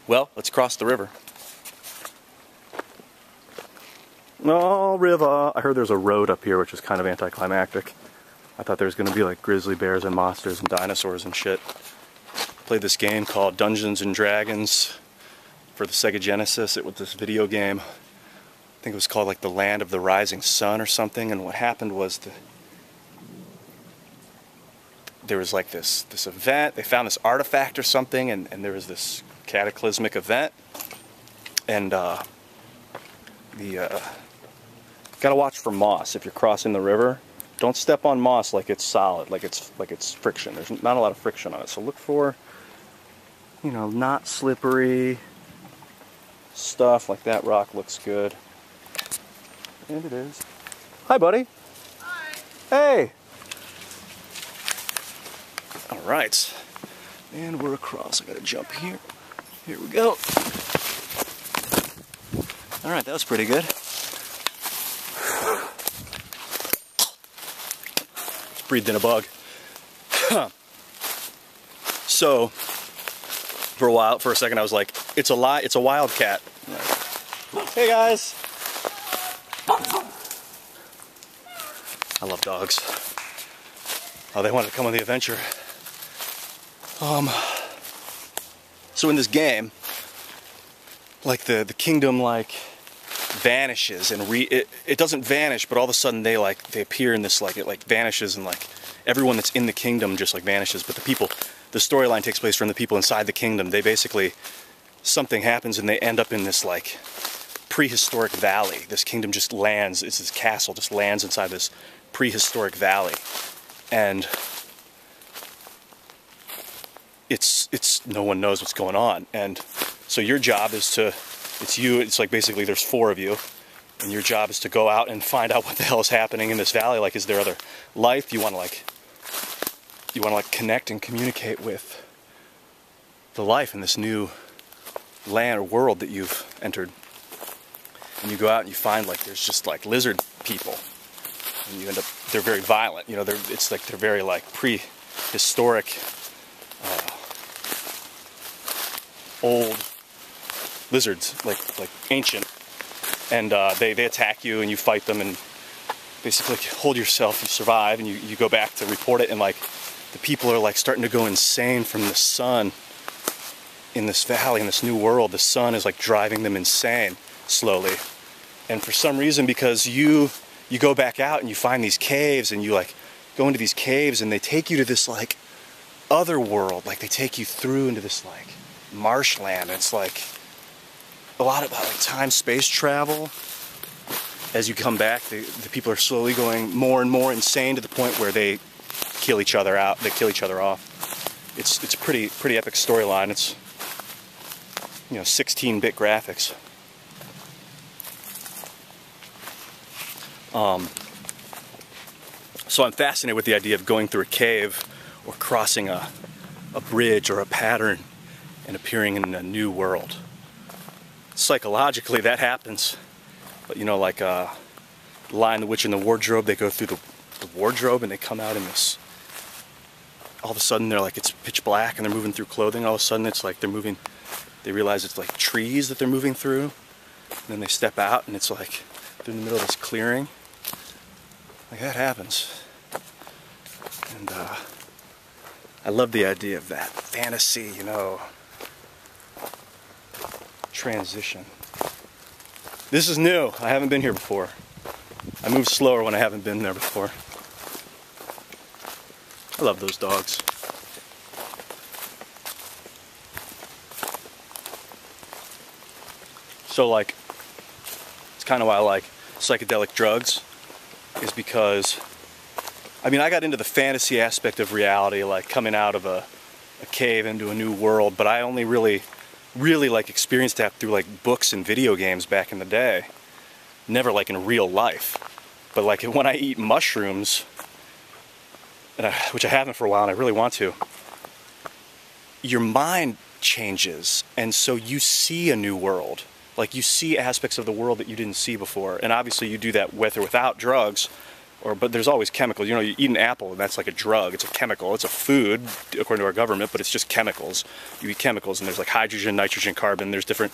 Well, let's cross the river. Oh, river. I heard there's a road up here, which is kind of anticlimactic. I thought there was going to be like grizzly bears and monsters and dinosaurs and shit. Played this game called Dungeons and Dragons for the Sega Genesis. It was this video game. I think it was called like The Land of the Rising Sun or something. And what happened was there was like this event. They found this artifact or something, and there was this cataclysmic event. And gotta watch for moss if you're crossing the river. Don't step on moss like it's solid, like it's friction. There's not a lot of friction on it. So look for, you know, not slippery stuff. Like that rock looks good. And it is. Hi, buddy. Hi. Hey. All right. And we're across. I gotta jump here. Here we go. All right, that was pretty good. Breathed in a bug. So, for a second I was like, it's a wildcat. Hey guys! I love dogs. Oh, they wanted to come on the adventure. So in this game, like the kingdom like vanishes and it doesn't vanish, but all of a sudden they appear in this, like, it like vanishes, and like everyone that's in the kingdom just like vanishes, but the storyline takes place from the people inside the kingdom. They basically, something happens and they end up in this like prehistoric valley. This kingdom just lands, it's this castle just lands inside this prehistoric valley, and it's no one knows what's going on. And so your job is it's like basically there's 4 of you, and your job is to go out and find out what the hell is happening in this valley. Like, is there other life? You want to connect and communicate with the life in this new land or world that you've entered. And you go out and you find like there's just like lizard people, and you end up, they're very violent. You know, it's like they're very like prehistoric, old lizards, like ancient, and they attack you and you fight them, and basically hold yourself, you survive, and you go back to report it, and like the people are like starting to go insane from the sun in this valley, in this new world. The sun is like driving them insane slowly, and for some reason, because you go back out and you find these caves, and you like go into these caves, and they take you to this like other world, like they take you through into this like marshland. It's like a lot about like time-space travel. As you come back, the people are slowly going more and more insane to the point where they kill each other out. They kill each other off. It's a pretty epic storyline. It's, you know, 16-bit graphics. So I'm fascinated with the idea of going through a cave or crossing a bridge or a pattern and appearing in a new world. Psychologically, that happens. But, you know, like Lion, the Witch, and the Wardrobe, they go through the wardrobe and they come out in this, all of a sudden they're like, it's pitch black and they're moving through clothing. All of a sudden it's like they realize it's like trees that they're moving through. And then they step out and it's like they're in the middle of this clearing. Like, that happens. And I love the idea of that fantasy, you know, transition. This is new. I haven't been here before. I move slower when I haven't been there before. I love those dogs. So like, it's kind of why I like psychedelic drugs, is because, I mean, I got into the fantasy aspect of reality, like coming out of a cave into a new world, but I only really like experienced that through like books and video games back in the day. Never like in real life. But like when I eat mushrooms, which I haven't for a while and I really want to, your mind changes, and so you see a new world. Like, you see aspects of the world that you didn't see before. And obviously you do that with or without drugs, But there's always chemicals. You know, you eat an apple and that's like a drug. It's a chemical. It's a food, according to our government, but it's just chemicals. You eat chemicals and there's like hydrogen, nitrogen, carbon. There's different,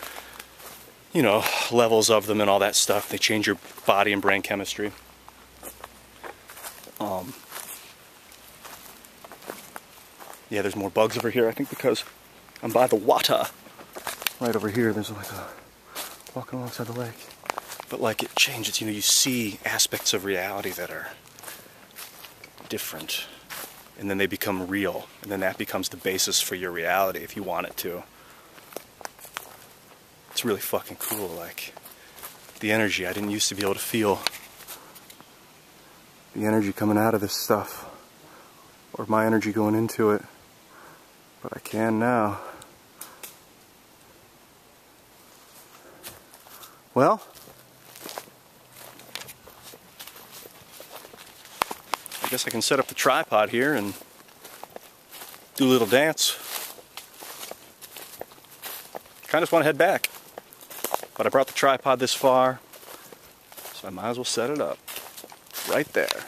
you know, levels of them and all that stuff. They change your body and brain chemistry. Yeah, there's more bugs over here, I think, because I'm by the water. Right over here, there's like a walking alongside the lake. But like it changes, you know, you see aspects of reality that are different. And then they become real. And then that becomes the basis for your reality if you want it to. It's really fucking cool, like the energy I didn't used to be able to feel. The energy coming out of this stuff. Or my energy going into it. But I can now. Well, I guess I can set up the tripod here and do a little dance. Kinda just want to head back. But I brought the tripod this far, so I might as well set it up right there.